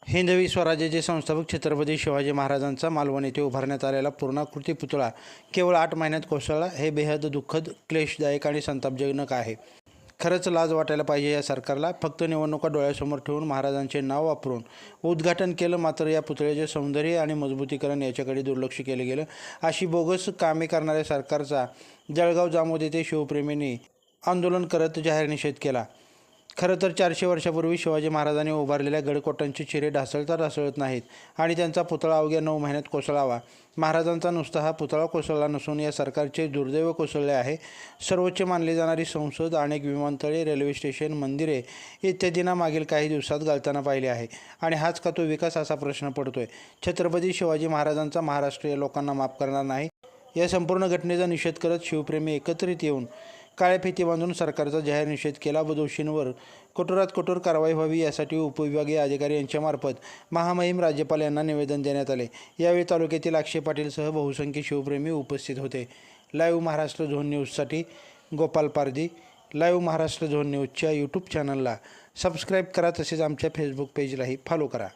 हिंदवी स्वराज्याचे संस्थापक छत्रपती शिवाजी महाराजांचा मालवण येथे उभारण्यात आलेला पूर्णाकृती पुतळा केवळ 8 महिन्यात कोसळला. हे बेहद दुःखद, क्लेशदायक आणि संतापजनक आहे. खरंच लाज वाटायला पाहिजे या सरकारला. फक्त निवडणुका डोळ्यासमोर ठेवून महाराजांचे नाव वापरून उद्घाटन केलं, मात्र या पुतळ्याचे सौंदर्य आणि मजबूतीकरण याच्याकडे दुर्लक्ष केलं गेलं. अशी बोगस कामे करणाऱ्या सरकारचा जळगाव जामोद येथे शिवप्रेमींनी आंदोलन करत जाहीर निषेध केला. खरं तर 400 वर्षापूर्वी शिवाजी महाराजांनी उभारलेल्या गडकोटांचे चिरे ढासळत नाहीत आणि त्यांचा पुतळा अवघ्या 9 महिन्यात कोसळावा. महाराजांचा नुसता हा पुतळा कोसळला नसून या सरकारचे दुर्दैव कोसळले आहे. सर्वोच्च मानली जाणारी संसद, अनेक विमानतळे, रेल्वे स्टेशन, मंदिरे इत्यादींना मागील काही दिवसात घालताना पाहिले आहे. आणि हाच का तो विकास, असा प्रश्न पडतोय. छत्रपती शिवाजी महाराजांचा महाराष्ट्रीय लोकांना माफ करणार नाही. या संपूर्ण घटनेचा निषेध करत शिवप्रेमी एकत्रित येऊन काळ्या फिती बांधून सरकारचा जाहीर निषेध केला व दोषींवर कठोरात कठोर कारवाई व्हावी यासाठी उपविभागीय अधिकारी यांच्यामार्फत महामहिम राज्यपाल यांना निवेदन देण्यात आले. यावेळी तालुक्यातील अक्षय पाटीलसह बहुसंख्य शिवप्रेमी उपस्थित होते. लाईव्ह महाराष्ट्र झोन न्यूजसाठी गोपाल पारधी. लाईव्ह महाराष्ट्र झोन न्यूजच्या यूट्यूब चॅनलला सबस्क्राईब करा, तसेच आमच्या फेसबुक पेजलाही फॉलो करा.